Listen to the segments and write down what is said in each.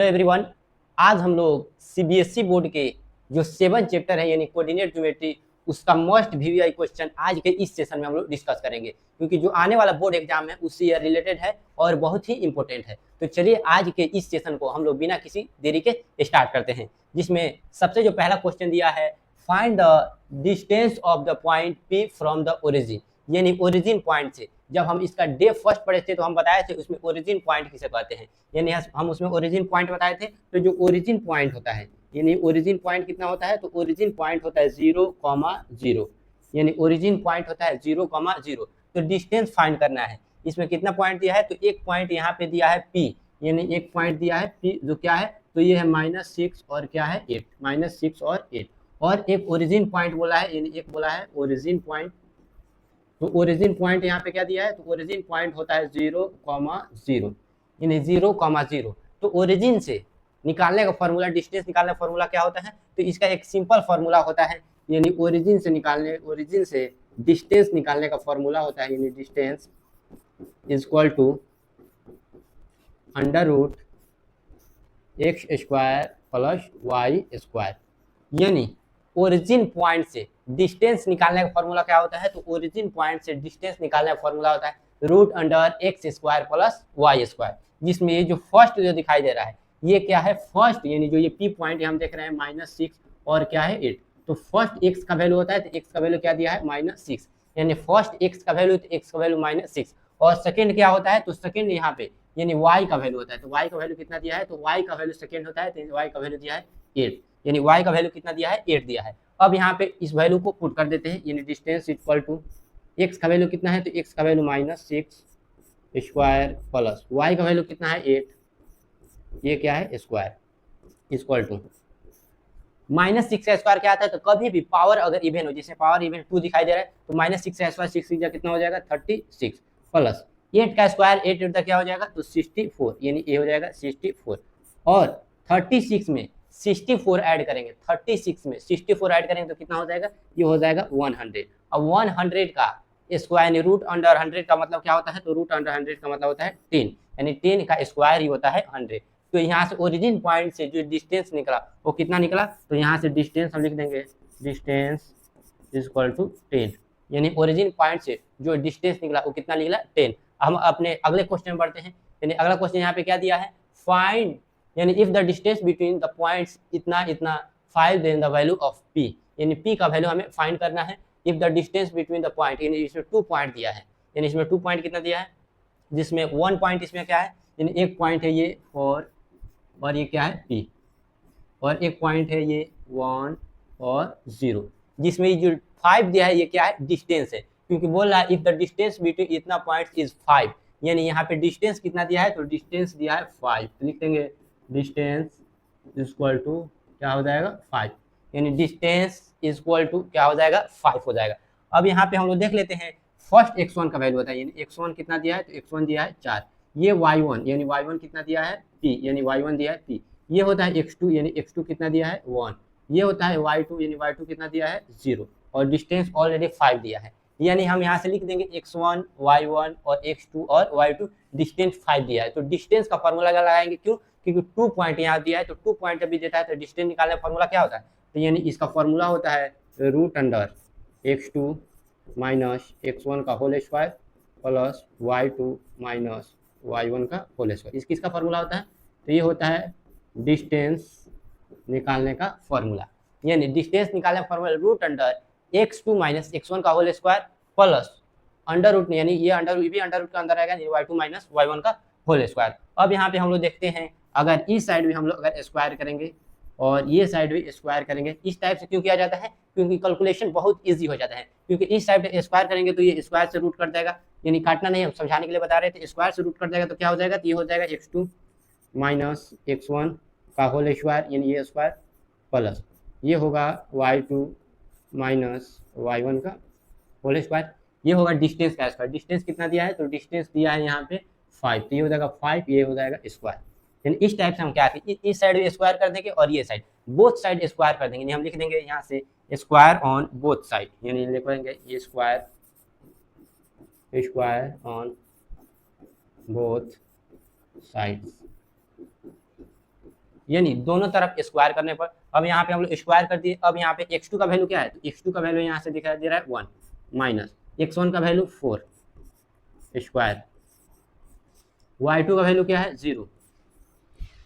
Everyone, आज हम लोग सीबीएसई बोर्ड के जो 7 चैप्टर है यानी कोऑर्डिनेट ज्योमेट्री उसका मोस्ट वीवीआई क्वेश्चन आज के इस सेशन में हम लोग डिस्कस करेंगे, क्योंकि जो आने वाला बोर्ड एग्जाम है उससे रिलेटेड है और बहुत ही इंपॉर्टेंट है। तो चलिए आज के इस सेशन को हम लोग बिना किसी देरी के स्टार्ट करते हैं, जिसमें सबसे जो पहला क्वेश्चन दिया है, find the distance of the point P from the origin, यानी ओरिजिन पॉइंट से। जब हम इसका डे फर्स्ट पढ़े थे तो हम बताए थे उसमें ओरिजिन पॉइंट किसे कहते हैं, यानी हम उसमें ओरिजिन पॉइंट बताए थे। तो जो ओरिजिन पॉइंट होता है, यानी ओरिजिन पॉइंट कितना होता है, तो ओरिजिन पॉइंट होता है 0,0, यानी ओरिजिन पॉइंट होता है 0,0। तो डिस्टेंस फाइंड करना है। इसमें कितना पॉइंट दिया है, तो एक पॉइंट यहाँ पे दिया है P, यानी एक पॉइंट दिया है P जो क्या है, तो ये है -6 और क्या है 8, -6 और 8। और एक ओरिजिन पॉइंट बोला है, यानी एक बोला है ओरिजिन पॉइंट। तो ओरिजिन पॉइंट यहाँ पे क्या दिया है, तो ओरिजिन पॉइंट होता है 0,0, यानी 0,0। तो ओरिजिन से निकालने का फॉर्मूला, डिस्टेंस निकालने का फॉर्मूला क्या होता है, तो इसका एक सिंपल फॉर्मूला होता है, यानी ओरिजिन से डिस्टेंस निकालने का फॉर्मूला होता है, यानी distance equal to √x² plus y²। यानी ओरिजिन पॉइंट से डिस्टेंस निकालने का फॉर्मूला क्या होता है, तो ओरिजिन पॉइंट से डिस्टेंस निकालने का फॉर्मूला होता है √x² प्लस y²। जिसमें ये जो फर्स्ट जो दिखाई दे रहा है ये क्या है, फर्स्ट, यानी जो ये P पॉइंट हम देख रहे हैं -6 और क्या है 8। तो फर्स्ट x का वैल्यू होता है, तो x का वैल्यू क्या दिया है -6, यानी फर्स्ट x का वैल्यू, तो x का वैल्यू -6। और सेकेंड क्या होता है, तो सेकेंड यहाँ पे यानी y का वैल्यू होता है, तो y का वैल्यू कितना दिया है, तो y का वैल्यू सेकेंड होता है, तो y का वैल्यू दिया है 8, यानी y का वैल्यू कितना दिया है 8 दिया है। अब यहाँ पे इस वैल्यू को पुट कर देते हैं, यानी डिस्टेंस इक्वल टू x का वैल्यू कितना है, तो x का वैल्यू -6² प्लस y का वैल्यू कितना है 8, ये क्या है स्क्वायर, इक्वल टू -6 का स्क्वायर क्या आता है, तो कभी भी पावर अगर इवन हो, जैसे पावर इवन 2 दिखाई दे रहा है, तो -6 का स्क्वायर 6 कितना हो जाएगा 36 प्लस 8 का स्क्वायर 8 8 क्या हो जाएगा, तो 64, यानी ये हो जाएगा 64। और 36 में 64 ऐड करेंगे, 36 में 64 ऐड करेंगे तो कितना हो जाएगा, ये हो जाएगा 100। अब 100 का स्क्वायर, यानी √100 का मतलब क्या होता है, तो √100 का मतलब होता है 10, यानी 10 का स्क्वायर ही होता है 100। तो यहाँ से ओरिजिन पॉइंट से जो डिस्टेंस निकला वो कितना निकला, तो यहाँ से डिस्टेंस हम लिख देंगे डिस्टेंस इक्वल टू 10, यानी ओरिजिन पॉइंट से जो डिस्टेंस निकला वो कितना निकला 10। हम अपने अगले क्वेश्चन में बढ़ते हैं, यानी अगला क्वेश्चन यहाँ पे क्या दिया है, फाइंड, यानी if the distance between the points इतना इतना 5 then the value of P, यानी P का वैल्यू हमें फाइंड करना है। If the distance between the point, यानी इसमें 2 पॉइंट दिया है, यानी इसमें 2 पॉइंट कितना दिया है, जिसमें 1 पॉइंट इसमें क्या है, यानी एक पॉइंट है ये 4 और ये क्या है P, और एक पॉइंट है ये 1 और 0, जिसमें जो 5 दिया है ये क्या है, डिस्टेंस है, क्योंकि बोल रहा है इफ द डिस्टेंस बिटवीन इतना पॉइंट इज 5, यानी यहाँ पे डिस्टेंस कितना दिया है, तो डिस्टेंस दिया है 5, तो लिख देंगे डिस्टेंस इक्वल टू क्या हो जाएगा 5, यानी डिस्टेंस इक्वल टू क्या हो जाएगा 5 हो जाएगा। अब यहाँ पे हम लोग देख लेते हैं फर्स्ट x1 का वैल्यू होता है, यानी x1 कितना दिया है, तो x1 दिया है 4, ये y1, यानी y1 कितना दिया है P, यानी y1 दिया है P, ये होता है x2, यानी x2 कितना दिया है 1, ये होता है y2, यानी y2 कितना दिया है 0, और डिस्टेंस ऑलरेडी 5 दिया है, यानी हम यहाँ से लिख देंगे x1 y1 और x2 और y2, डिस्टेंस 5 दिया है। तो डिस्टेंस का फॉर्मूला लगाएंगे, क्यों, क्योंकि 2 पॉइंट यहाँ दिया है, तो 2 पॉइंट अभी देता है, तो डिस्टेंस निकालने का फॉर्मूला क्या होता है, तो यानी इसका फॉर्मूला होता है √x2 माइनस x1 का whole square plus y2 minus y1 का होल स्क्वायर। इसका फॉर्मूला होता है, तो ये होता है डिस्टेंस निकालने का फॉर्मूला, यानी डिस्टेंस निकालने का फॉर्मूला √x2 माइनस x1 का whole square plus under root, यानी ये अंडर रूट भी अंडर रूट का अंदर आएगा, y2 माइनस y1 का होल स्क्वायर। अब यहाँ पे हम लोग देखते हैं, अगर इस साइड भी हम लोग अगर स्क्वायर करेंगे और ये साइड भी स्क्वायर करेंगे, इस टाइप से क्यों किया जाता है, क्योंकि कैलकुलेशन बहुत इजी हो जाता है, क्योंकि इस साइड स्क्वायर करेंगे तो ये स्क्वायर से रूट कर देगा, यानी काटना नहीं, हम समझाने के लिए बता रहे थे, स्क्वायर से रूट कर देगा तो क्या हो जाएगा, तो ये हो जाएगा x2 माइनस x1 का होल स्क्वायर, यानी ये स्क्वायर प्लस ये होगा y2 माइनस y1 का होल स्क्वायर, ये होगा डिस्टेंस का स्क्वायर। डिस्टेंस कितना दिया है, तो डिस्टेंस दिया है यहाँ पे 5, तो ये हो जाएगा 5, ये हो जाएगा स्क्वायर, यानी इस टाइप से हम क्या करें, इस साइड भी स्क्वायर कर देंगे और ये साइड बोथ साइड स्क्वायर कर देंगे, हम लिख देंगे यहाँ से स्क्वायर ऑन बोथ साइड, यानी लिख देंगे ये स्क्वायर ऑन बोथ साइड्स, यानी दोनों तरफ स्क्वायर करने पर अब यहाँ पे हम लोग स्क्वायर कर दिए। अब यहाँ पे x2 का वैल्यू क्या है, तो x2 का वैल्यू यहाँ से दिखाई दे रहा है 1 माइनस x1 का वैल्यू 4 स्क्वायर, y2 का वैल्यू क्या है 0,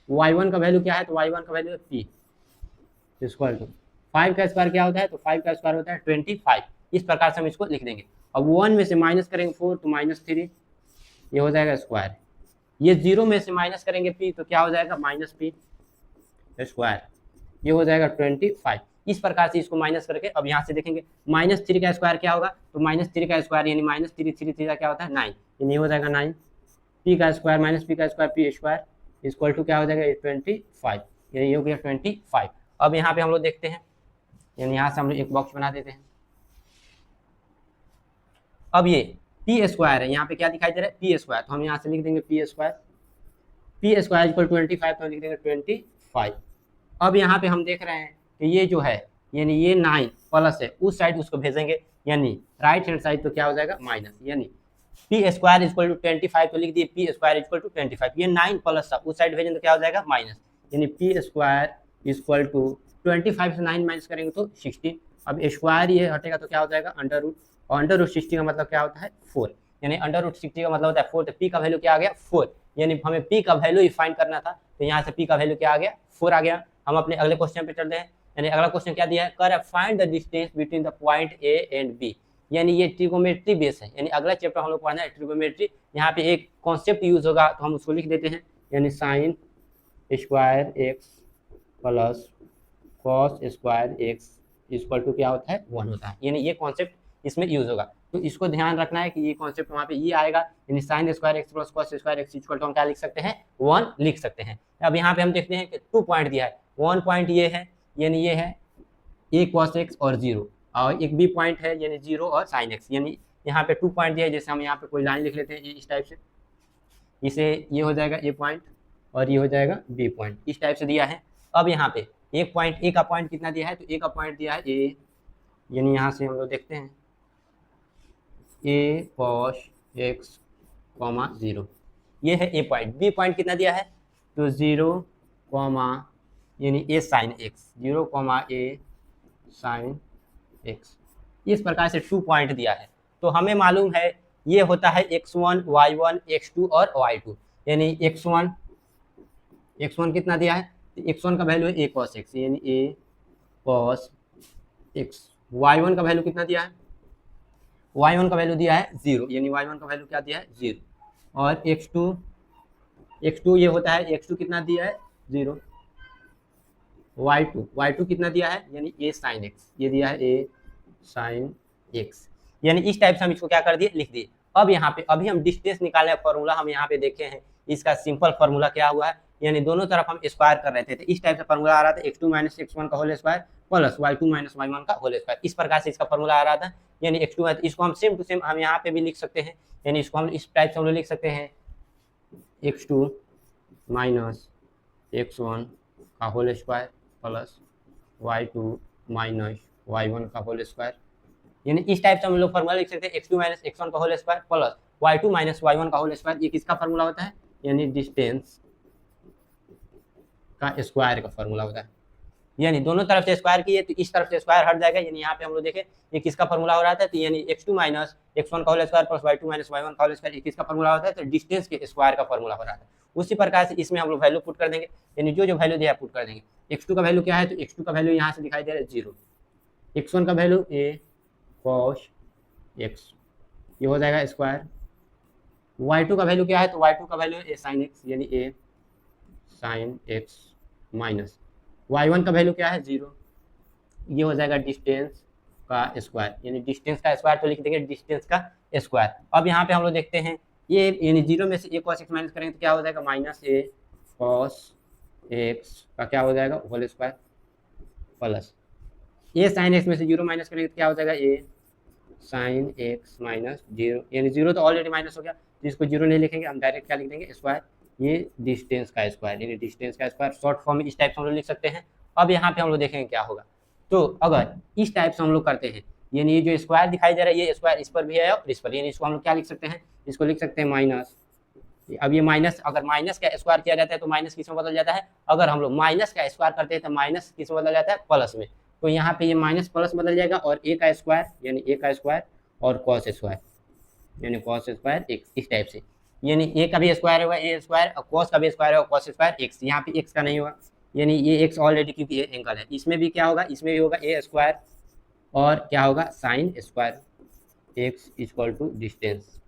y1 का वैल्यू क्या है, तो y1 का वैल्यू है p इक्वल टू 5 का स्क्वायर क्या होता है, तो 5 का स्क्वायर होता है 25। इस प्रकार से हम इसको लिख देंगे। अब 1 में से माइनस करेंगे 4 तो -3, ये हो जाएगा स्क्वायर। ये 0 में से माइनस करेंगे p तो क्या हो जाएगा -p स्क्वायर, ये हो जाएगा 25। इस प्रकार से इसको माइनस करके अब यहाँ से देखेंगे -3 का स्क्वायर क्या होगा, तो -3 का स्क्वायर यानी -3 का क्या होता है 9, यानी हो जाएगा 9, p का स्क्वायर -p का square p square equal to क्या हो जाएगा 25, यानी ये हो गया 25। अब यहाँ पे हम लोग देखते हैं, यानी यहाँ से हम लोग एक बॉक्स बना देते हैं। अब ये p स्क्वायर है, यहाँ पे क्या दिखाई दे रहा है p स्क्वायर, तो हम यहाँ से लिख देंगे p स्क्वायर इक्वल 25, तो हम लिख देंगे 25। अब यहाँ पे हम देख रहे हैं कि ये जो है यानी ये 9 प्लस है, उस साइड उसको भेजेंगे यानी राइट हैंड साइड, तो क्या हो जाएगा माइनस, यानी p स्क्वायर इक्वल टू 25, तो लिख दिए p स्क्वायर इक्वल टू 25। ये 9 प्लस था, उस साइड भेजेंगे तो क्या हो जाएगा माइनस, यानी p स्क्वायर इक्वल टू 25 से 9 माइनस करेंगे तो 16। अब स्क्वायर ये हटेगा तो क्या हो जाएगा अंडर रूट, और अंडर रूट 60 का मतलब क्या होता है 4, यानी अंडर रूट 60 का मतलब होता है 4, तो p का वैल्यू क्या आ गया 4, यानी हमें p का वैल्यू ही फाइंड करना था, तो यहाँ से p का वैल्यू क्या आ गया 4 आ गया। हम अपने अगले क्वेश्चन पे चलते हैं, यानी अगला क्वेश्चन क्या दिया है, कर find the distance between the point A and B, यानी ये ट्रिगोमेट्री बेस है, यानी अगला चैप्टर हम लोग पढ़ना है ट्रिगोमेट्री। यहाँ पे एक कॉन्सेप्ट यूज होगा तो हम उसको लिख देते हैं, यानी sine square x plus cos square x equal to क्या होता है 1 होता है, यानी ये कॉन्सेप्ट इसमें यूज होगा। तो इसको ध्यान रखना है कि ये कॉन्सेप्ट वहाँ पे ये आएगा, यानी sine square x plus cos square x equal to हम क्या लिख सकते हैं 1 लिख सकते हैं। अब यहाँ पे हम देखते हैं कि 2 पॉइंट दिया है, 1 पॉइंट ये है, यानी ये है a cos x और 0, और एक b पॉइंट है यानी 0 और sin x, यानी यहाँ पे 2 पॉइंट दिया है। जैसे हम यहाँ पे कोई लाइन लिख लेते हैं इस टाइप से, इसे ये हो जाएगा a पॉइंट और ये हो जाएगा b पॉइंट, इस टाइप से दिया है। अब यहाँ पे एक पॉइंट a का पॉइंट कितना दिया है, तो a का पॉइंट दिया है a, यानी यहाँ से हम लोग देखते हैं a cos x, 0, ये है a पॉइंट। b पॉइंट कितना दिया है, तो 0, यानी a sin x, 0, a sin x, इस प्रकार से 2 पॉइंट दिया है। तो हमें मालूम है ये होता है x1 y1 x2 और y2, यानी x1 कितना दिया है, x1 का वैल्यू है a cos x, यानी a cos x, y1 का वैल्यू कितना दिया है, y1 का वैल्यू दिया है 0, यानी y1 का वैल्यू क्या दिया है 0, और x2 ये होता है x2 कितना दिया है 0, y2 कितना दिया है, यानी a sin x, ये दिया है a sin x, यानी इस टाइप से हम इसको क्या कर दिए लिख दिए। अब यहाँ पे अभी हम डिस्टेंस निकालने का फॉर्मूला हम यहाँ पे देखे हैं, इसका सिंपल फार्मूला क्या हुआ है, यानी दोनों तरफ हम स्क्वायर कर रहे थे, तो इस टाइप से फार्मूला आ रहा था x2 - x1 का whole square plus y2 - y1 का होल स्क्वायर, इस प्रकार से इसका फार्मूला आ रहा था। यानी x2 है, इसको हम सेम टू सेम हम यहाँ पे भी लिख सकते हैं, यानी इसको हम इस टाइप से हम लोग लिख सकते हैं x2 - x1 का whole square plus y2 - y1 का होल स्क्वायर, यानी इस टाइप से हम लोग फार्मूला लिख सकते हैं x2 - x1 का whole square plus y2 - y1 का होल स्क्वायर। ये किसका फार्मूला होता है, यानी डिस्टेंस का स्क्वायर का फार्मूला होता है, यानी दोनों तरफ से स्क्वायर किए तो इस तरफ से स्क्वायर हट जाएगा, यानी यहाँ पे हम लोग देखें ये किसका फार्मूला हो रहा था, तो यानी x2 - x1 का whole square plus y2 - y1 का होल स्क्वायर, ये किसका फार्मूला होता है, तो डिस्टेंस के स्क्वायर का फार्मूला हो रहा था। उसी प्रकार से इसमें हम लोग वैल्यू पुट कर देंगे, यानी जो वैल्यू दिया है पुट कर देंगे। x2 का वैल्यू क्या है, तो x2 का वैल्यू यहाँ से दिखाई दे रहा है 0, x1 का वैल्यू a cos x, ये हो जाएगा स्क्वायर, y2 का वैल्यू क्या है, तो y2 का वैल्यू a sin x, यानी a sin x minus y1 का वैल्यू क्या है 0, ये हो जाएगा डिस्टेंस का स्क्वायर, यानी डिस्टेंस का स्क्वायर तो लिख देंगे डिस्टेंस का स्क्वायर। अब यहाँ पे हम लोग देखते हैं ये यानी 0 में से a cos x माइनस करेंगे तो क्या हो जाएगा -a cos x का क्या हो जाएगा whole square plus a sin x में से 0 माइनस करेंगे तो क्या हो जाएगा a sin x -0, यानी 0 तो ऑलरेडी माइनस हो गया, तो इसको 0 नहीं लिखेंगे, हम डायरेक्ट क्या लिख देंगे स्क्वायर, ये डिस्टेंस का स्क्वायर, यानी डिस्टेंस का स्क्वायर शॉर्ट फॉर्म में इस टाइप से हम लोग लिख सकते हैं। अब यहाँ पे हम लोग देखेंगे क्या होगा, तो अगर इस टाइप से हम लोग करते हैं, यानी ये जो स्क्वायर दिखाई दे रहा है ये स्क्वायर इस पर भी है और इस पर, यानी इसको हम लोग क्या लिख सकते हैं, इसको लिख सकते हैं अब ये माइनस, अगर माइनस का स्क्वायर किया जाता है तो माइनस किस में बदल जाता है, अगर हम लोग माइनस का स्क्वायर करते हैं तो माइनस किस में बदल जाता है, प्लस में। तो यहाँ पे ये माइनस प्लस बदल जाएगा और ए का स्क्वायर यानी ए का स्क्वायर और कॉस स्क्वायर यानी कॉस स्क्वायर एक्स, इस टाइप से। यानी ए का भी स्क्वायर होगा ए स्क्वायर और कॉस का भी स्क्वायर होगा कॉस स्क्वायर एक्स। यहाँ पे एक्स का नहीं होगा, यानी ये एक्स ऑलरेडी क्योंकि ये एंगल है। इसमें भी क्या होगा, इसमें भी होगा ए स्क्वायर और क्या होगा sine square x equal to distance,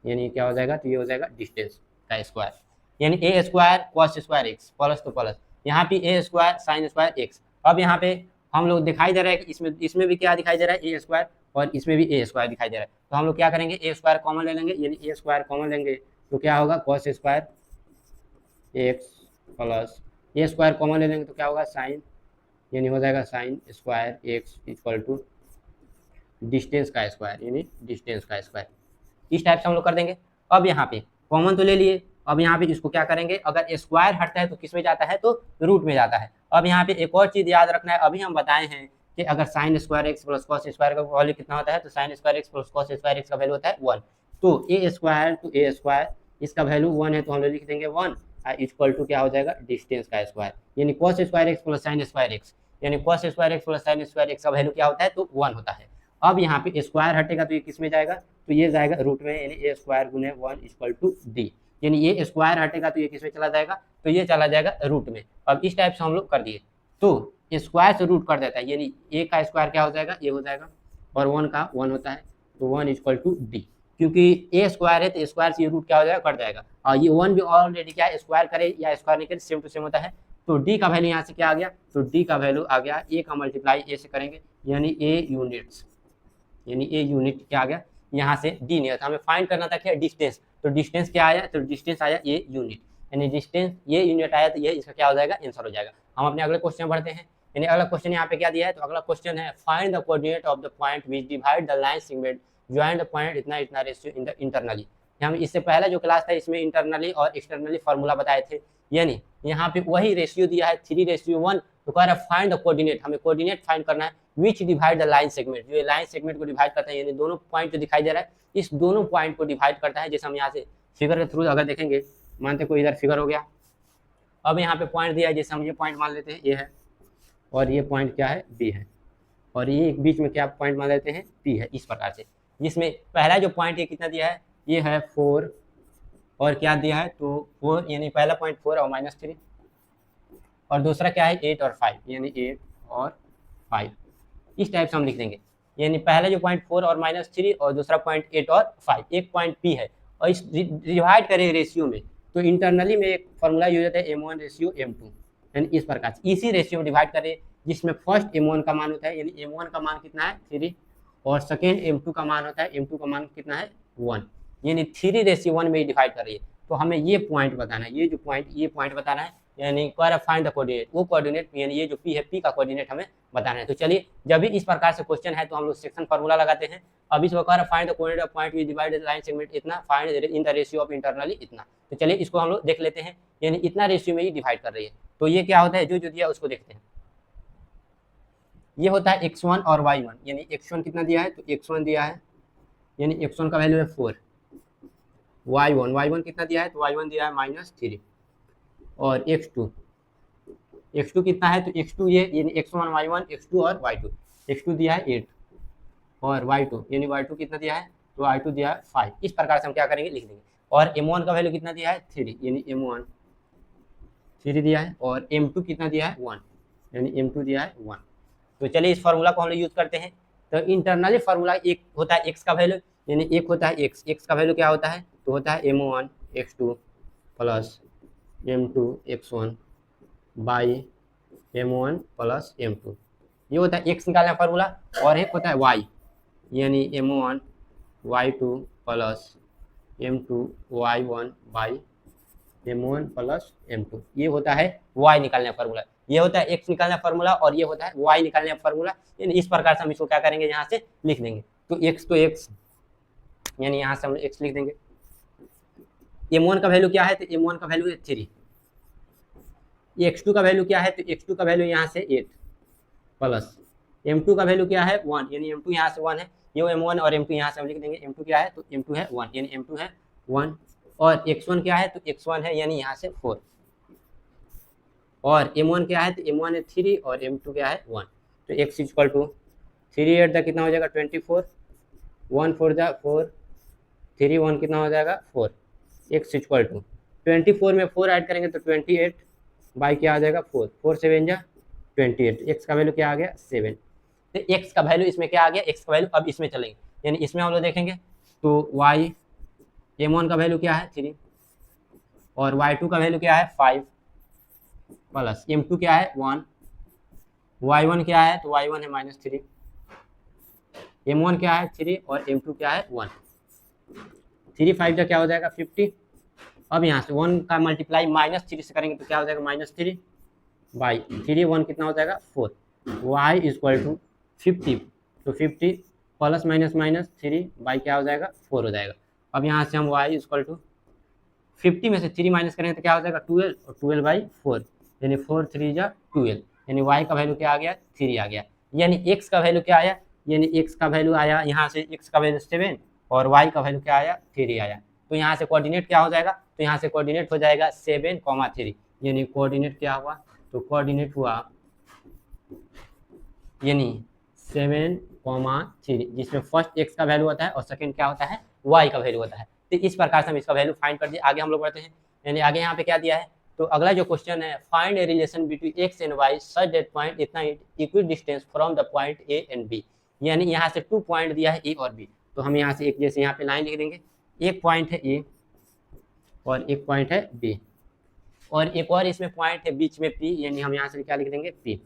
यानी क्या हो जाएगा, तो ये हो जाएगा डिस्टेंस का स्क्वायर, यानी a square cos square x plus तो प्लस यहाँ पे a square sine square x. अब यहाँ पे हम लोग दिखाई दे रहा है कि इसमें भी क्या दिखाई दे रहा है, ए स्क्वायर और इसमें भी ए स्क्वायर दिखाई दे रहा है। तो हम लोग क्या करेंगे, ए स्क्वायर कॉमन ले लेंगे, यानी ए स्क्वायर कॉमन लेंगे तो क्या होगा cos square x plus a square common ले लेंगे तो क्या होगा साइन, यानी हो जाएगा sine square x equal to distance का स्क्वायर यानी डिस्टेंस का स्क्वायर। इस टाइप से हम लोग कर देंगे। अब यहाँ पे कॉमन तो ले लिए, अब यहाँ पे इसको क्या करेंगे, अगर स्क्वायर हटता है तो किस में जाता है, तो रूट में जाता है। अब यहाँ पे एक और चीज़ याद रखना है, अभी हम बताए हैं कि अगर sign square x plus cos square का वैल्यू कितना होता है, तो sign square x plus cos square x का वैल्यू होता है 1। तो ए स्क्वायर इसका वैल्यू 1 है तो हम लोग लिख देंगे 1 इक्वल टू क्या हो जाएगा डिस्टेंस का स्क्वायर, यानी cos square x plus sine square x, यानी cos square x plus sine square x का वैल्यू क्या होता है, तो 1 होता है। अब यहाँ पे स्क्वायर हटेगा तो ये किस में जाएगा, तो ये जाएगा रूट में, यानी ए स्क्वायर गुने 1 इक्वल टू डी, यानी ये स्क्वायर हटेगा तो ये किस में चला जाएगा, तो ये चला जाएगा रूट में। अब इस टाइप से हम लोग कर दिए तो स्क्वायर से रूट कर देता है, यानी ए का स्क्वायर क्या हो जाएगा, ये हो जाएगा और 1 का 1 होता है तो 1 इक्वल टू डी, क्योंकि ए स्क्वायर है तो स्क्वायर से ये रूट क्या हो जाएगा, कट जाएगा। और ये 1 भी ऑलरेडी क्या है, स्क्वायर करे या स्क्वायर नहीं करे सेम टू सेम होता है। तो डी का वैल्यू यहाँ से क्या आ गया, तो डी का वैल्यू आ गया ए का मल्टीप्लाई ए से करेंगे यानी ए यूनिट्स, यानी ए यूनिट क्या आ गया, यहाँ से डी नहीं आता, हमें फाइंड करना था क्या डिस्टेंस, तो डिस्टेंस क्या आया, तो डिस्टेंस आया ए यूनिट, यानी डिस्टेंस ये यूनिट आया तो ये इसका क्या हो जाएगा, आंसर हो जाएगा। हम अपने अगले क्वेश्चन बढ़ते हैं, यानी अगला क्वेश्चन यहाँ पे क्या दिया है, तो अगला क्वेश्चन है find the coordinate of the point which divide the line segment join the point इतना इतना रेशियो इन द इंटरनली। हम इससे पहला जो क्लास था इसमें इंटरनली और एक्सटर्नली फार्मूला बताए थे, यानी यहाँ पे वही रेशियो दिया है 3:1, तो कह रहा है फाइंड द कोऑर्डिनेट, हमें कोऑर्डिनेट फाइंड करना है विच डिवाइड द लाइन सेगमेंट, जो लाइन सेगमेंट को डिवाइड करता है, यानी दोनों पॉइंट जो दिखाई दे रहा है इस दोनों पॉइंट को डिवाइड करता है। जैसे हम यहाँ से फिगर के थ्रू अगर देखेंगे, मानते कोई इधर फिगर हो गया, अब यहाँ पे पॉइंट दिया है, जैसे हम ये पॉइंट मान लेते हैं ए है और ये पॉइंट क्या है बी है, और ये बीच में क्या पॉइंट मान लेते हैं पी है, इस प्रकार से। जिसमें पहला जो पॉइंट ये कितना दिया है, ये है 4 और क्या दिया है, तो 4 यानी पहला पॉइंट 4 और -3, और दूसरा क्या है 8 और 5, यानी 8 और 5, इस टाइप से हम लिख देंगे। यानी पहला जो पॉइंट 4 और -3 और दूसरा पॉइंट 8 और 5, एक पॉइंट पी है और इस डिवाइड करें रेशियो में, तो इंटरनली में एक फॉर्मूला यूज होता है m1 रेशियो m2, यानी इस प्रकार से इसी रेशियो में डिवाइड करें, जिसमें फर्स्ट m1 का मान होता है, यानी m1 का मान कितना है 3 और सेकेंड m2 का मान होता है, m2 का मान कितना है 1, यानी 3:1 में डिवाइड कर रही है। तो हमें ये पॉइंट बताना है, ये जो पॉइंट ये पॉइंट बताना है, यानी फाइंड द कोऑर्डिनेट, वो कोऑर्डिनेट यानी ये जो पी है पी का कोऑर्डिनेट हमें बताना है। तो चलिए जब भी इस प्रकार से क्वेश्चन है तो हम लोग सेक्शन फार्मूला लगाते हैं। अब इस प्रकार find the coordinate of point which divide the line segment इतना, find in the ratio of internally इतना। तो चलिए इसको हम लोग देख लेते हैं, यानी इतना रेशियो में ही डिवाइड कर रही है। तो ये क्या होता है, जो जो दिया उसको देखते हैं। ये होता है x1 और y1, यानी x1 कितना दिया है, तो x1 दिया है, यानी x1 का वैल्यू है 4, y1 कितना दिया है, तो y1 दिया है -3, और x2 कितना है, तो x2 ये यानी x1 y1 x2 और y2, x2 दिया है 8 और y2 यानी y2 कितना दिया है, तो y2 दिया है 5। इस प्रकार से हम क्या करेंगे लिख देंगे। और m1 का वैल्यू कितना दिया है 3, यानी m1 3 दिया है, और m2 कितना दिया है 1, यानी m2 दिया है 1। तो चलिए इस फार्मूला को हम लोग यूज करते हैं। तो इंटरनली फार्मूला एक होता है x का वैल्यू, यानी एक होता है x का वैल्यू क्या होता है, तो होता है m1 x2 plus m2 x1 by m1 plus m2, ये होता है x निकालना फार्मूला। और एक होता है y, यानी m1 y2 plus m2 y1 by m1 plus m2, ये होता है y निकालने का फार्मूला। ये होता है x निकालने का फार्मूला और ये होता है y निकालने का फार्मूला। यानी इस प्रकार से हम इसको क्या करेंगे, यहाँ से लिख देंगे। तो x यानी यहाँ से हम x लिख देंगे। m1 का वैल्यू क्या है, तो m1 का वैल्यू है 3, x2 का वैल्यू क्या है, तो x2 का वैल्यू यहाँ से 8 प्लस m2 का वैल्यू क्या है 1, यानी m2 यहाँ से 1 है, ये m1 और m2 यहाँ से हम लिख देंगे। m2 क्या है, तो m2 है 1, यानी m2 है 1 और x1 क्या है, तो x1 है यानी यहाँ से 4, और m1 क्या है, तो m1 है 3 और m2 क्या है 1। तो x इक्वल टू 3 8 कितना हो जाएगा 24, 1 4 4, 3 1 कितना हो जाएगा 4। x इक्वल टू 24 में 4 ऐड करेंगे तो 28 बाई क्या आ जाएगा 4, 4 7 जा 28, x का वैल्यू क्या आ गया 7। तो x का वैल्यू इसमें क्या आ गया, x का वैल्यू अब इसमें चलेंगे, यानी इसमें हम लोग देखेंगे तो y m1 का वैल्यू क्या है 3 और y2 का वैल्यू क्या है 5 प्लस m2 क्या है 1, y1 क्या है, तो y1 है -3, m1 क्या है 3 और m2 क्या है 1, 3 5 का क्या हो जाएगा 50। अब यहाँ से 1 का मल्टीप्लाई -3 से करेंगे तो क्या हो जाएगा -3 बाई 3 1 कितना हो जाएगा 4, y इक्वल टू 50, तो 50 प्लस माइनस माइनस 3 बाई क्या हो जाएगा 4 हो जाएगा। अब यहाँ से हम y इक्वल टू 50 में से 3 माइनस करेंगे तो क्या हो जाएगा 12 और 12 बाई 4, यानी 4 3 जा 12, यानी y का वैल्यू क्या आ गया 3 आ गया। यानी x का वैल्यू क्या आया, यानी x का वैल्यू आया यहाँ से x का वैल्यू 7 और y का वैल्यू क्या आया 3 आया। तो यहाँ से कोऑर्डिनेट क्या हो जाएगा, तो यहाँ से कोऑर्डिनेट हो जाएगा 7, 3, यानी कोऑर्डिनेट क्या हुआ, तो कोऑर्डिनेट हुआ यानी 7, 3, जिसमें फर्स्ट x का वैल्यू होता है और सेकंड क्या होता है y का वैल्यू होता है। तो इस प्रकार से हम इसका वैल्यू फाइंड कर दिए। आगे हम लोग बढ़ते हैं, यानी आगे यहाँ पे क्या दिया है, तो अगला जो क्वेश्चन है find a relation between x and y such that point इतना equidistant from the point a and b, यानी यहाँ से 2 पॉइंट दिया है a और b। तो हम यहाँ से एक जैसे यहाँ पे लाइन लिख देंगे, एक पॉइंट है a और एक पॉइंट है b, और एक और इसमें पॉइंट है बीच में p, यानी हम यहाँ से क्या लिख देंगे p।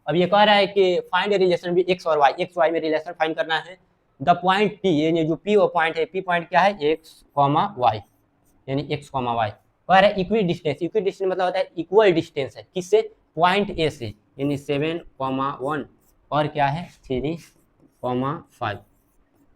अब ये कह रहा है कि फाइंड ए रिलेशन भी x और y, x y में रिलेशन फाइंड करना है द पॉइंट p, यानी जो p वो पॉइंट है, p पॉइंट क्या है x, y, यानी x, y। कह रहा है इक्वी डिस्टेंस, इक्वी डिस्टेंस मतलब होता है इक्वल डिस्टेंस है किससे, पॉइंट a से, यानी 7, 1 और क्या है 3, 5।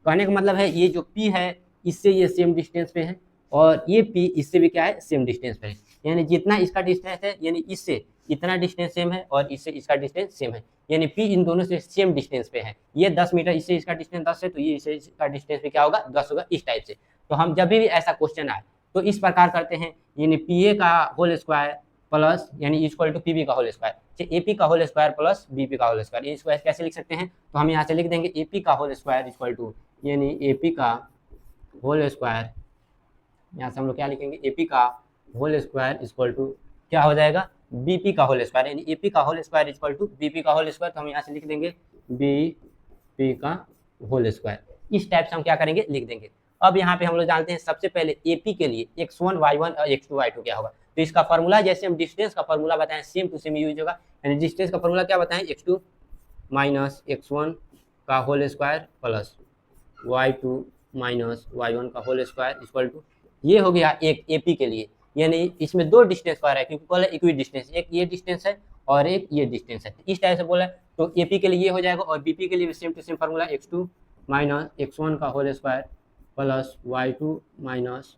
कहने का मतलब है ये जो p है इससे ये सेम डिस्टेंस पे है और ये p इससे भी क्या है सेम डिस्टेंस पे है, यानी जितना इसका डिस्टेंस है यानी इससे इतना डिस्टेंस सेम है और इससे इसका डिस्टेंस सेम है, यानी p इन दोनों से सेम डिस्टेंस पे है। ये 10 मीटर, इससे इसका डिस्टेंस 10 है तो ये इससे इसका डिस्टेंस भी क्या होगा 10 होगा, इस टाइप से। तो हम जब भी ऐसा क्वेश्चन आए तो इस प्रकार करते हैं, यानी pa का होल स्क्वायर प्लस यानी इक्वल टू pb का होल स्क्वायर, ap का होल स्क्वायर प्लस bp का होल स्क्वायर। ये स्क्वायर कैसे लिख सकते हैं, तो हम यहाँ से लिख देंगे ap का होल स्क्वायर इक्वल टू, यानी ap का होल स्क्वायर, यहाँ से हम लोग क्या लिखेंगे ap का होल स्क्वायर इक्वल टू क्या हो जाएगा bp का होल स्क्वायर, यानी ap का whole square equal to bp का होल स्क्वायर। तो हम यहाँ से लिख देंगे bp का होल स्क्वायर। इस टाइप से हम क्या करेंगे लिख देंगे। अब यहाँ पे हम लोग जानते हैं सबसे पहले AP के लिए x1 y1 और x2 y2 क्या होगा, तो इसका फॉर्मूला जैसे हम डिस्टेंस का फॉर्मूला बताएं सेम टू सेम यूज होगा, यानी डिस्टेंस का फॉर्मूला क्या बताएं x2 माइनस x1 का whole square plus y2 minus y1 का होल स्क्वायर इक्वल टू, ये हो गया एक AP के लिए, यानी इसमें दो डिस्टेंस कह रहा है क्योंकि कॉल है इक्वी डिस्टेंस, एक ये डिस्टेंस है और एक ये डिस्टेंस है, इस टाइप से बोला है। तो AP के लिए ये हो जाएगा और BP के लिए भी same to same formula x2 minus x1 का whole square plus y2 minus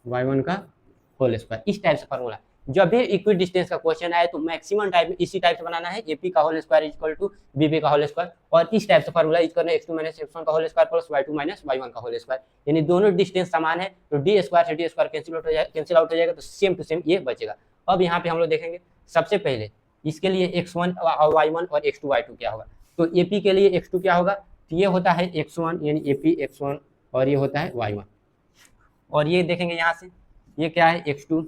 y1 का होल स्क्वायर, इस टाइप से फॉर्मूला। जब भी इक्वी डिस्टेंस का क्वेश्चन आए तो मैक्सिमम टाइप में इसी टाइप से बनाना है, AP का whole square equal to BP का होल स्क्वायर, और इस टाइप से फॉर्मूला यूज करना है x2 माइनस x1 का whole square plus y2 minus y1 का होल स्क्वायर, यानी दोनों डिस्टेंस समान है तो d स्क्वायर से d स्क्वायर कैंसिल आउट हो जाएगा तो सेम टू सेम ये बचेगा। अब यहाँ पे हम लोग देखेंगे सबसे पहले इसके लिए x1 y1 और x2 y2 क्या होगा, तो AP के लिए x2 क्या होगा, तो ये होता है x1 यानी AP x1 और ये होता है y1, और ये देखेंगे यहाँ से ये क्या है x2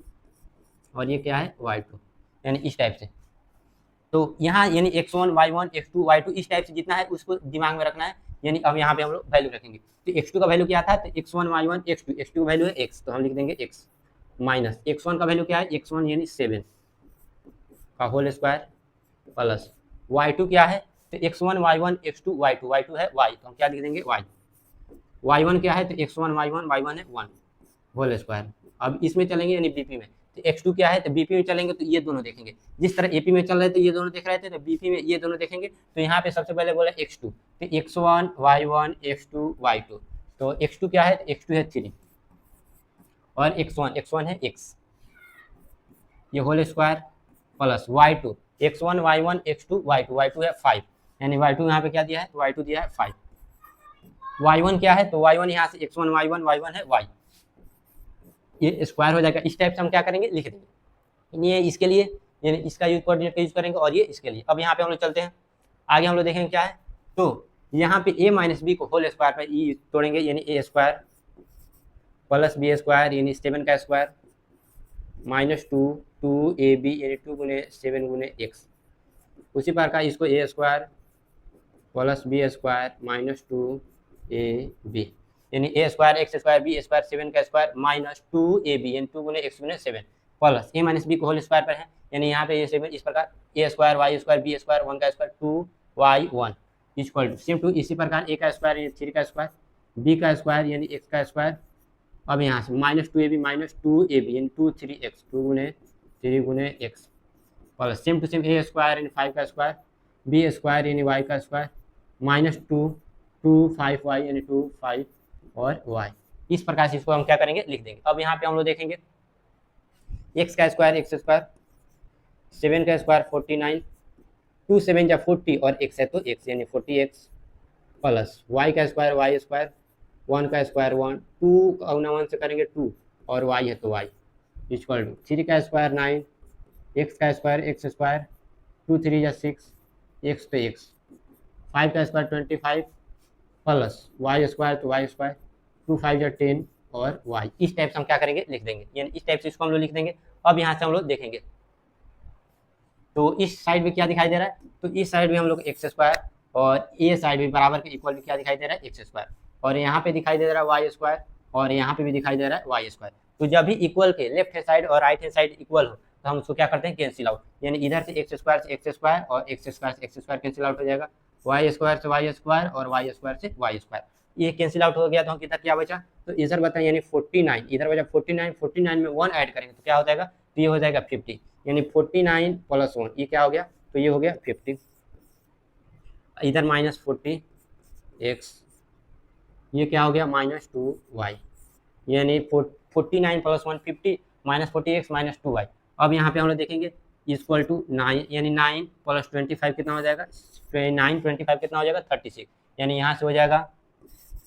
और ये क्या है y2, यानी इस टाइप से। तो यहाँ यानी x1 y1 x2 y2 इस टाइप से जितना है उसको दिमाग में रखना है, यानी अब यहाँ पे हम लोग वैल्यू रखेंगे। तो x2 का वैल्यू क्या था, तो x1 y1 x2 का वैल्यू है x, तो हम लिख देंगे x माइनस x1 का वैल्यू क्या है x1 यानी 7 का होल स्क्वायर प्लस y2 क्या है, तो x1 y1 x2 y2 है y, तो हम क्या लिख देंगे y, y1 क्या है, तो x1 y1 है 1 होल स्क्वायर। अब इसमें चलेंगे यानी BP में, तो x2 क्या है, तो BP में चलेंगे तो ये दोनों देखेंगे, जिस तरह AP में चल रहे थे ये दोनों देख रहे थे तो BP में ये दोनों देखेंगे। तो यहाँ पे सबसे पहले बोला x2, तो x1 y1 x2 y2, तो x2 क्या है, तो x2 है 3 और x1 है x, ये whole square plus y2 x1 y1 x2 y2 है 5, यानी y2 यहाँ पे क्या दिया है, तो y2 दिया है 5। y1 क्या है, तो y1 यहाँ से x1 y1 है y, ये स्क्वायर हो जाएगा। इस टाइप से हम क्या करेंगे, लिख देंगे। ये इसके लिए यानी इसका यूज कोऑर्डिनेट का यूज करेंगे और ये इसके लिए। अब यहाँ पे हम लोग चलते हैं आगे, हम लोग देखेंगे क्या है। तो यहाँ पे a माइनस बी को होल स्क्वायर पर ई तोड़ेंगे, यानी a square plus b square यानी 7 का स्क्वायर माइनस 2ab यानी 2 गुने 7 गुने x। उसी प्रकार इसको a square plus b square minus 2ab यानी a square x square b square 7 का स्क्वायर माइनस 2ab यानी 2 गुने x गुने 7 प्लस a माइनस बी को होल स्क्वायर पर है, यानी यहाँ पे ये 7 इस प्रकार a square y square b square 1 का square 2y1 equal to same to इसी प्रकार a का स्क्वायर यानी 3 का स्क्वायर b का स्क्वायर यानी x का स्क्वायर। अब यहाँ से माइनस 2ab माइनस 2ab यानी 2 3 गुने 3 गुने x plus same to same a square यानी 5 का स्क्वायर b स्क्वायर यानी y का स्क्वायर माइनस 2 5y यानी 2 5 और y। इस प्रकार से इसको हम क्या करेंगे, लिख देंगे। अब यहाँ पे हम लोग देखेंगे x का स्क्वायर x स्क्वायर 7 का स्क्वायर 49 2 7 या 40 और x है तो x यानी 40x प्लस y का स्क्वायर y स्क्वायर 1 का स्क्वायर 1 2 1 से करेंगे 2 और y है तो y इक्वल टू 3 का स्क्वायर 9 x का स्क्वायर x स्क्वायर 2 3 या 6 x तो x 5 का स्क्वायर 25 प्लस y स्क्वायर तो y स्क्वायर 2 5 या 10 और y। इस टाइप से हम क्या करेंगे, लिख देंगे, यानी इस टाइप से इसको हम लोग लिख देंगे। अब यहाँ से हम लोग देखेंगे तो इस साइड में क्या दिखाई दे रहा है, तो इस साइड में हम लोग एक्स स्क्वायर और ये साइड भी बराबर के इक्वल भी क्या दिखाई दे रहा है, एक्स स्क्वायर, और यहाँ पे दिखाई दे रहा है वाई स्क्वायर और यहाँ पे भी दिखाई दे रहा है वाई स्क्वायर। तो जब भी इक्वल के लेफ्ट हैंड साइड और राइट हैंड साइड इक्वल हो तो हम उसको क्या करते हैं, कैंसिल आउट, यानी इधर से एक्स स्क्वायर और एक्स स्क्वायर कैंसिल आउट हो जाएगा, वाई स्क्वायर से वाई स्क्वायर और वाई स्क्वायर से वाई स्क्वायर, ये कैंसिल आउट हो गया। तो हम किधर क्या बचा, तो इधर बता यानी 49, इधर बचा 49 में 1 ऐड करेंगे तो क्या हो जाएगा, तो ये हो जाएगा 50, यानी 49 प्लस 1 ये क्या हो गया, तो ये हो गया 50। इधर माइनस 40x ये क्या हो गया माइनस 2y, यानी 49 plus 1 50 minus 40x minus 2y। अब यहाँ पे हम लोग देखेंगे इक्वल टू 9 यानी 9 प्लस 25 कितना हो जाएगा, 9 25 कितना हो जाएगा 36, यानी यहाँ से हो जाएगा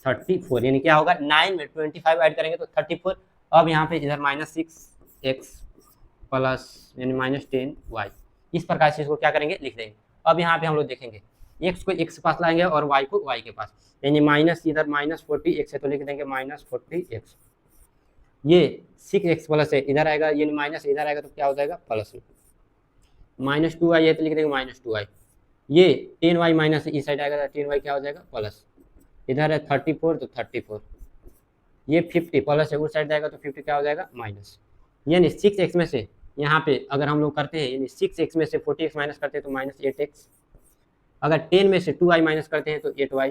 34, यानी क्या होगा 9 में 25 ऐड करेंगे तो 34। अब यहाँ पे इधर माइनस 6x प्लस यानी माइनस 10y। इस प्रकार से इसको क्या करेंगे, लिख देंगे। अब यहाँ पे हम लोग देखेंगे x को x के पास लाएंगे और y को y के पास, यानी माइनस इधर माइनस 40x है तो लिख देंगे माइनस 40x, ये 6x प्लस है इधर आएगा यानी माइनस इधर आएगा तो क्या हो जाएगा प्लस में, माइनस 2y है तो लिख देंगे माइनस 2y, ये 10y माइनस इस साइड आएगा तो 10y क्या हो जाएगा प्लस, इधर है 34 तो 34, ये 50 प्लस है उस साइड जाएगा तो 50 क्या हो जाएगा माइनस, यानी 6x में से यहाँ पे अगर हम लोग करते हैं यानी 6x में से 40x माइनस करते हैं तो माइनस 8x, अगर 10 में से 2y माइनस करते हैं तो 8y,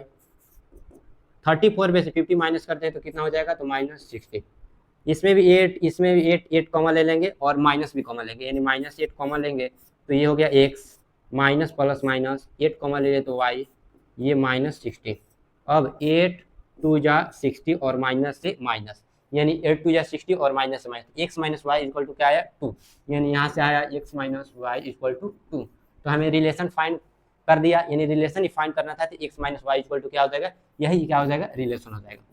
34 में से 50 माइनस करते हैं तो कितना हो जाएगा तो माइनस 60। इसमें भी 8 कॉमन ले लेंगे और माइनस भी कॉमन लेंगे, यानी माइनस 8 कॉमन लेंगे तो ये हो गया x minus plus minus 8 common ले लें तो y ये माइनस 60। अब 8 2 जा 60 और माइनस से माइनस, यानी 8 2 जा 60 और माइनस से minus, x minus y equal to क्या आया 2, यानी यहाँ से आया x minus y equal to 2। तो हमें रिलेशन फाइंड कर दिया, यानी रिलेशन ही फाइंड करना था तो x minus y equal to क्या हो जाएगा, यही क्या हो जाएगा रिलेशन हो जाएगा,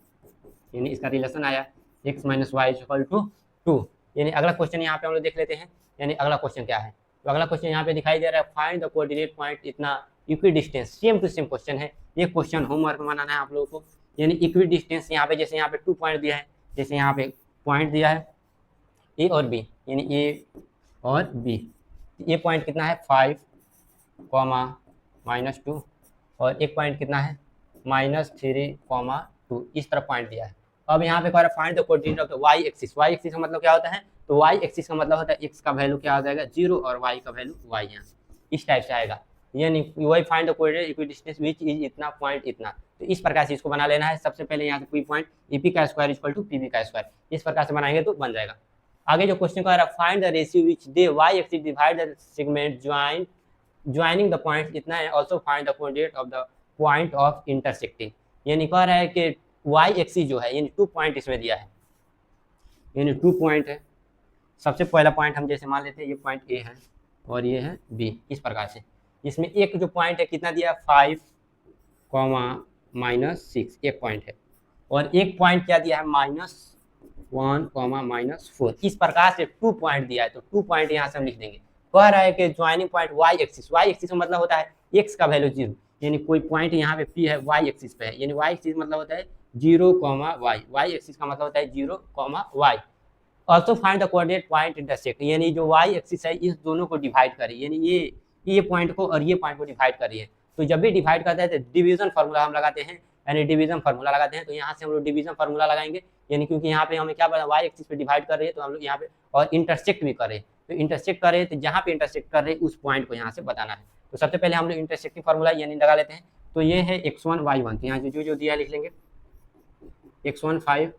यानी इसका रिलेशन आया x minus y equal to 2। यानी अगला क्वेश्चन यहाँ पे हम लोग देख लेते हैं, यानी अगला क्वेश्चन क्या है, तो अगला क्वेश्चन यहाँ पे दिखाई दे रहा है फाइंड द कोऑर्डिनेट पॉइंट इतना equidistant, same to same question है, ये क्वेश्चन होमवर्क में बनाना है आप लोगों को। यानी इक्वी डिस्टेंस यहाँ पे जैसे यहाँ पे 2 पॉइंट दिया है, जैसे यहाँ पे पॉइंट दिया है ए और बी, यानी ए और बी, ये पॉइंट कितना है 5 माइनस 2 और एक पॉइंट कितना है माइनस 3 2, इस तरह पॉइंट दिया है। अब यहाँ पे कह रहा है find the coordinate of the y axis, y axis का मतलब क्या होता है, तो वाई एक्सिस का मतलब होता है एक्स का वैल्यू क्या हो जाएगा 0 और वाई का वैल्यू वाई, यहाँ इस टाइप से आएगा, यानी y find the coordinate equidistant which is इतना पॉइंट इतना। तो इस प्रकार से इसको बना लेना है। सबसे पहले यहाँ से कोई पॉइंट ईपी का स्क्वायर इक्वल टू पीबी का स्क्वायर, इस प्रकार से बनाएंगे तो बन जाएगा। आगे जो क्वेश्चन कह रहा है find the ratio which they y axis divide the segment joining the point इतना है, also find the coordinate of the point of intersecting, यानी कह रहा है कि वाई एक्सिस जो है यानी 2 पॉइंट इसमें दिया है, यानी 2 पॉइंट है। सबसे पहला पॉइंट हम जैसे मान लेते हैं ये पॉइंट ए है और ये है बी, इस प्रकार से इसमें एक जो पॉइंट है कितना दिया 5 माइनस 6 एक पॉइंट है, और एक पॉइंट क्या दिया है -1 1, -4। इस प्रकार से 2 पॉइंट दिया है, तो 2 पॉइंट यहाँ से हम लिख देंगे। कह रहा है कि joining point y axis, y axis का मतलब होता है x का वैल्यू 0, यानी कोई पॉइंट यहाँ पे P है y एक्सिस पे है, यानी y एक्सिस मतलब होता है 0, y, y एक्सिस का मतलब होता है 0, y। Also find the coordinate point intersect, यानी जो y एक्सिस है इस दोनों को डिवाइड करे, यानी ये पॉइंट को और ये पॉइंट को डिवाइड कर रही है। तो जब भी डिवाइड करते हैं तो डिवीजन फार्मूला हम लगाते हैं, यानी डिवीजन फार्मूला लगाते हैं। तो यहाँ से हम लोग डिवीजन फार्मूला लगाएंगे, यानी क्योंकि यहाँ पे हमें क्या पता y एक्सिस पे डिवाइड कर रही है, तो हम लोग यहाँ पे और इंटरसेक्ट भी कर रहे हैं। तो इंटरसेक्ट कर रहे हैं तो जहाँ पे इंटरसेक्ट कर रहे हैं उस पॉइंट को यहाँ से बताना है। तो सबसे पहले हम लोग इंटरसेक्टिंग फार्मूला यानी लगा लेते हैं। तो ये है x1 y1, तो यहाँ जो दिया लिख लेंगे, x1 5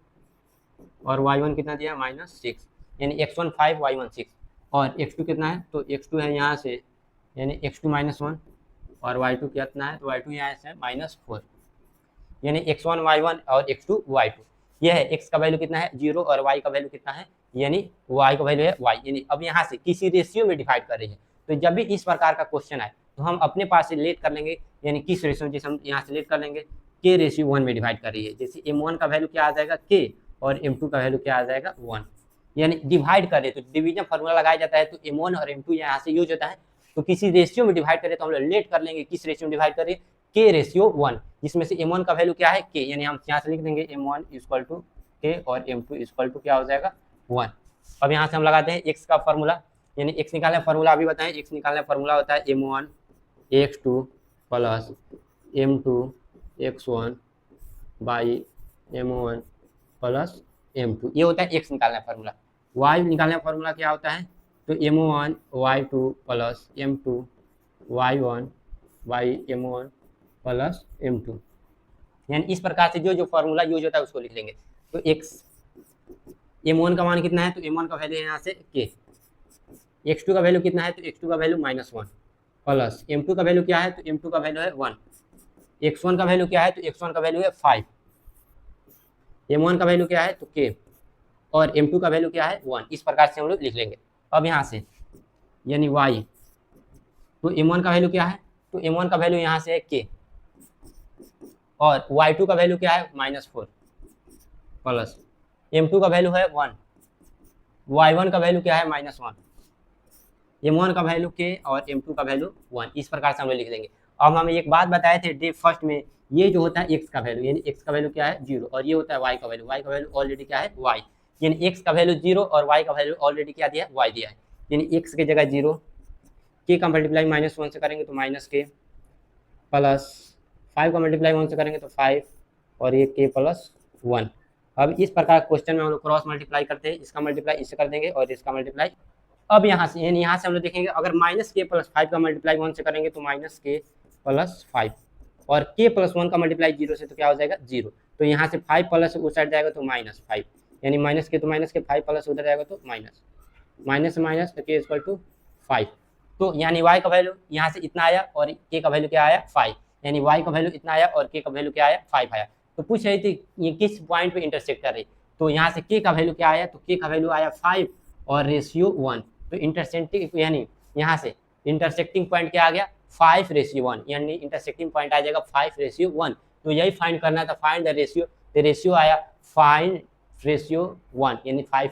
और y1 कितना दिया -6, यानी x1 5 y1 6, और x2 कितना है, तो x2 है यहाँ से यानी x2 -1, और y2 कितना है, तो y2 यहाँ से -4, यानी x1 y1 और x2 y2। यह है x का वैल्यू कितना है 0 और y का वैल्यू कितना है, यानी y का वैल्यू है y, यानी अब यहाँ से किसी रेशियो में डिवाइड कर रही है। तो जब भी इस प्रकार का क्वेश्चन आए तो हम अपने पास से लेट कर लेंगे, यानी किस रेशियो, जैसे हम यहाँ से लेट कर लेंगे k/1 में डिवाइड कर रही है। जैसे m1 का वैल्यू क्या आ जाएगा k, और m2 का वैल्यू क्या आ जाएगा 1, यानी डिवाइड करे तो डिवीजन फार्मूला लगाया जाता है। तो m1 और m2 यहाँ से यूज होता है। तो किसी रेशियो में डिवाइड करें तो हम लोग लेट कर लेंगे किस रेशियो में डिवाइड करें, k/1, जिसमें से m1 का वैल्यू क्या है k, यानी हम यहाँ से लिख देंगे m1 = k और m2 = क्या हो जाएगा 1। अब यहाँ से हम लगाते हैं x का फार्मूला, यानी x निकालने फार्मूला अभी बताएं। x निकालने फार्मूला होता है m1 x2 plus m2 x1 by m1 plus m2, ये होता है x निकालने फार्मूला। y निकालने फार्मूला क्या होता है, तो m1 y2 plus m2 y1 by m1 plus m2, यानी इस प्रकार से जो फार्मूला यूज होता है उसको लिख लेंगे। तो x m1 का मान कितना है, तो m1 का वैल्यू है यहाँ से k, x2 का वैल्यू कितना है, तो x2 का वैल्यू -1 प्लस m2 का वैल्यू क्या है, तो m2 का वैल्यू है 1, x1 का वैल्यू क्या है, तो x1 का वैल्यू है 5, m1 का वैल्यू क्या है, तो k, और m2 का वैल्यू क्या है 1। इस प्रकार से हम लोग लिख लेंगे। अब यहाँ से यानी y, तो m1 का वैल्यू क्या है, तो m1 का वैल्यू यहाँ से है k, और y2 का वैल्यू क्या है -4 प्लस m2 का वैल्यू है 1, y1 का वैल्यू क्या है -1, m1 का वैल्यू k और m2 का वैल्यू 1। इस प्रकार से हम लोग लिख देंगे। अब हम एक बात बताए थे डे फर्स्ट में, ये जो होता है x का वैल्यू, यानी x का वैल्यू क्या है 0, और ये होता है y का वैल्यू, y का वैल्यू ऑलरेडी क्या है y, यानी x का वैल्यू 0 और y का वैल्यू ऑलरेडी क्या दिया है y दिया है, यानी x की जगह 0, k का मल्टीप्लाई -1 से करेंगे तो -k, प्लस 5 का मल्टीप्लाई 1 से करेंगे तो 5, और ये k प्लस 1। अब इस प्रकार क्वेश्चन में हम लोग क्रॉस मल्टीप्लाई करते हैं, इसका मल्टीप्लाई इससे कर देंगे और इसका मल्टीप्लाई। अब यहाँ से यानी यहाँ से हम लोग देखेंगे अगर -k + 5 का मल्टीप्लाई 1 से करेंगे तो -k + 5, और k + 1 का मल्टीप्लाई 0 से तो क्या हो जाएगा 0। तो यहाँ से 5 प्लस उस साइड जाएगा तो -5, यानी -k तो -k, 5 प्लस उधर जाएगा तो माइनस, तो k = 5। तो यानी y का वैल्यू यहाँ से इतना आया और k का वैल्यू क्या आया 5, यानी y का वैल्यू इतना आया और k का वैल्यू क्या आया 5 आया। तो पूछ रही थी ये किस पॉइंट पे इंटरसेक्ट कर रही, तो यहाँ से k का वैल्यू क्या आया, तो k का वैल्यू आया 5 और रेशियो 1। तो इंटरसेक्टिंग यानी यहाँ से इंटरसेक्टिंग पॉइंट क्या आ गया 5/1, यानी इंटरसेक्टिंग पॉइंट आ जाएगा 5/1। तो यही फाइंड करना था, फाइंड द रेशियो, तो रेशियो आया 5/1, यानी 5।